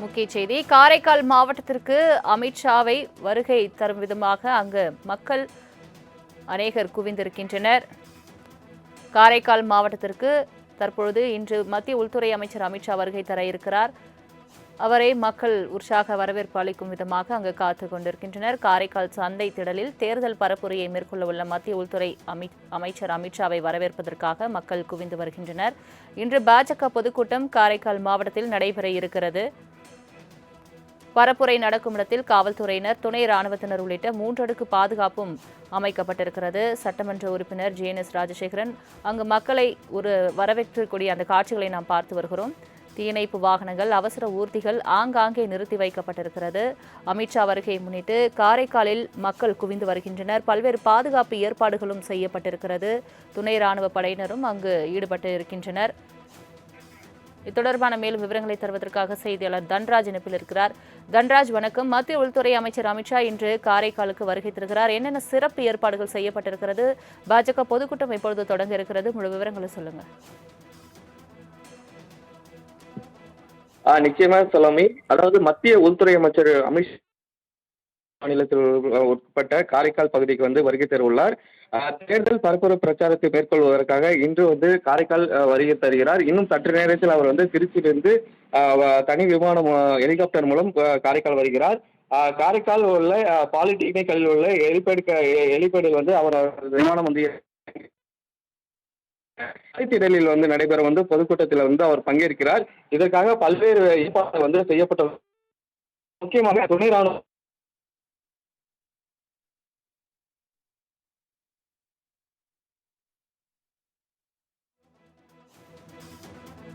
முக்கிய செய்தி காரைக்கால் மாவட்டத்திற்கு அமித்ஷாவை வருகை தரும் விதமாக அங்கு மக்கள் அநேகர் குவிந்திருக்கின்றனர். காரைக்கால் மாவட்டத்திற்கு தற்பொழுது இன்று மத்திய உள்துறை அமைச்சர் அமித்ஷா வருகை தர இருக்கிறார். அவரை மக்கள் உற்சாக வரவேற்பு அளிக்கும் விதமாக அங்கு காத்துக் கொண்டிருக்கின்றனர். காரைக்கால் சந்தை திடலில் தேர்தல் பரப்புரையை மேற்கொள்ள உள்ள மத்திய உள்துறை அமைச்சர் அமித்ஷாவை வரவேற்பதற்காக மக்கள் குவிந்து வருகின்றனர். இன்று பாஜக பொதுக்கூட்டம் காரைக்கால் மாவட்டத்தில் நடைபெற இருக்கிறது. பரப்புரை நடக்கும் இடத்தில் காவல்துறையினர், துணை ராணுவத்தினர் உள்ளிட்ட 3 அடுக்கு பாதுகாப்பும் அமைக்கப்பட்டிருக்கிறது. சட்டமன்ற உறுப்பினர் JNS ராஜசேகரன் அங்கு மக்களை வரவேற்றக்கூடிய அந்த காட்சிகளை நாம் பார்த்து வருகிறோம். தீயணைப்பு வாகனங்கள், அவசர ஊர்திகள் ஆங்காங்கே நிறுத்தி வைக்கப்பட்டிருக்கிறது. அமித்ஷா வருகையை முன்னிட்டு காரைக்காலில் மக்கள் குவிந்து வருகின்றனர். பல்வேறு பாதுகாப்பு ஏற்பாடுகளும் செய்யப்பட்டிருக்கிறது. துணை ராணுவ படையினரும் அங்கு ஈடுபட்டு இருக்கின்றனர். இத்தொடர்பான மேலும் விவரங்களை தருவதற்காக செய்தியாளர் தன்ராஜ் இணைப்பில் இருக்கிறார். தன்ராஜ், வணக்கம். மத்திய உள்துறை அமைச்சர் அமித்ஷா இன்று காரைக்காலுக்கு வருகை தருகிறார். என்னென்ன சிறப்பு ஏற்பாடுகள் செய்யப்பட்டிருக்கிறது? பாஜக பொதுக்கூட்டம் எப்பொழுது தொடங்க இருக்கிறது? முழு விவரங்களை சொல்லுங்க. நிச்சயமா சலோமி, அதாவது மத்திய உள்துறை அமைச்சர் அமித்ஷா மாநிலத்தில் உட்பட்ட காரைக்கால் பகுதிக்கு வருகை தர உள்ளார். தேர்தல் பரப்புரை பிரச்சாரத்தை மேற்கொள்வதற்காக இன்று காரைக்கால் வருகை தருகிறார். இன்னும் சற்று நேரத்தில் அவர் திருச்சியிலிருந்து தனி விமானம் ஹெலிகாப்டர் மூலம் காரைக்கால் வருகிறார். காரைக்கால் உள்ள பாலிடெக்னிக் கல்லூரியில் உள்ள ஹெலிபேடில் அவர் விமானம் திடலில் நடைபெற பொதுக்கூட்டத்தில் அவர் பங்கேற்கிறார். இதற்காக பல்வேறு ஏற்பாடுகள் செய்யப்பட்ட, முக்கியமாக துணை ராணுவ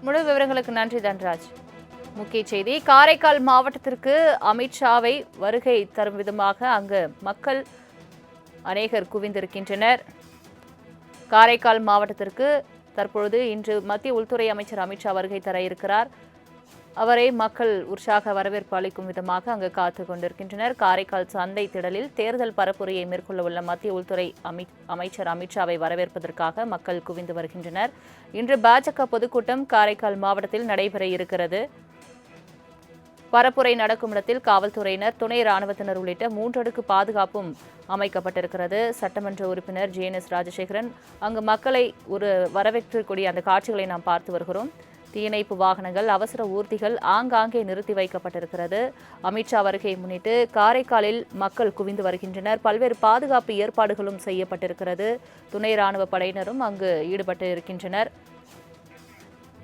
முழு விவரங்களுக்கு நன்றி தன்ராஜ். முக்கிய செய்தி காரைக்கால் மாவட்டத்திற்கு அமித்ஷாவை வருகை தரும் விதமாக அங்கு மக்கள் அநேகர் குவிந்திருக்கின்றனர். காரைக்கால் மாவட்டத்திற்கு தற்பொழுது இன்று மத்திய உள்துறை அமைச்சர் அமித்ஷா வருகை தர இருக்கிறார். அவரை மக்கள் உற்சாக வரவேற்பு அளிக்கும் விதமாக அங்கு காத்துக் கொண்டிருக்கின்றனர். காரைக்கால் சந்தை திடலில் தேர்தல் பரப்புரையை மேற்கொள்ள உள்ள மத்திய உள்துறை அமைச்சர் அமித்ஷாவை வரவேற்பதற்காக மக்கள் குவிந்து வருகின்றனர். இன்று பாஜக பொதுக்கூட்டம் காரைக்கால் மாவட்டத்தில் நடைபெற இருக்கிறது. பரப்புரை நடக்கும் இடத்தில் காவல்துறையினர், துணை ராணுவத்தினர் உள்ளிட்ட 3 அடுக்கு பாதுகாப்பும் அமைக்கப்பட்டிருக்கிறது. சட்டமன்ற உறுப்பினர் JNS ராஜசேகரன் அங்கு மக்களை வரவேற்றக்கூடிய அந்த காட்சிகளை நாம் பார்த்து வருகிறோம். தீயணைப்பு வாகனங்கள், அவசர ஊர்திகள் ஆங்காங்கே நிறுத்தி வைக்கப்பட்டிருக்கிறது. அமித்ஷா வருகையை முன்னிட்டு காரைக்காலில் மக்கள் குவிந்து வருகின்றனர். பல்வேறு பாதுகாப்பு ஏற்பாடுகளும் செய்யப்பட்டிருக்கிறது. துணை ராணுவ படையினரும் அங்கு ஈடுபட்டு இருக்கின்றனர்.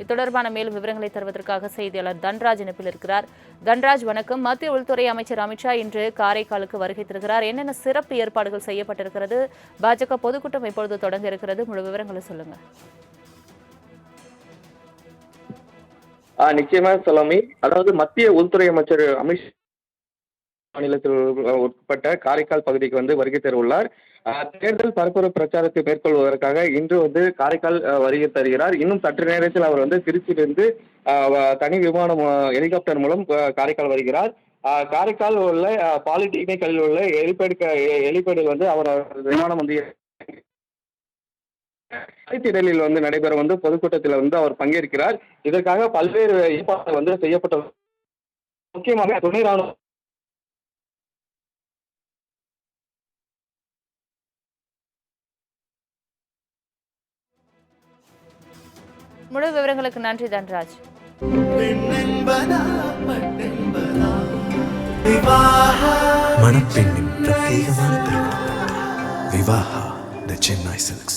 இத்தொடர்பான மேலும் விவரங்களை தருவதற்காக செய்தியாளர் தன்ராஜ் இணைப்பில் இருக்கிறார். தன்ராஜ், வணக்கம். மத்திய உள்துறை அமைச்சர் அமித்ஷா இன்று காரைக்காலுக்கு வருகை தருகிறார். என்னென்ன சிறப்பு ஏற்பாடுகள் செய்யப்பட்டிருக்கிறது? பாஜக பொதுக்கூட்டம் எப்பொழுது தொடங்க இருக்கிறது? முழு விவரங்களை சொல்லுங்க. நிச்சயமா சலோமி, அதாவது மத்திய உள்துறை அமைச்சர் அமித்ஷா மாநிலத்தில் உட்பட்ட காரைக்கால் பகுதிக்கு வருகை தர உள்ளார். தேர்தல் பரப்புரை பிரச்சாரத்தை மேற்கொள்வதற்காக இன்று காரைக்கால் வருகை தருகிறார். இன்னும் சற்று நேரத்தில் அவர் திருச்சியிலிருந்து தனி விமானம் ஹெலிகாப்டர் மூலம் காரைக்கால் வருகிறார். காரைக்கால் உள்ள பாலிடெக்னிக் கல்லூரியில் உள்ள ஹெலிபேடில் அவர் விமானம் திடலில் நடைபெற பொதுக்கூட்டத்தில் அவர் பங்கேற்கிறார். இதற்காக பல்வேறு ஏற்பாடுகள் செய்யப்பட்ட, முக்கியமாக துணை ராணுவ முழு விவரங்களுக்கு நன்றி தன்ராஜ். மணப்பெண்ணின் பிரத்யேகமான திருமணம் விவாஹா தி சென்னை சில்க்ஸ்.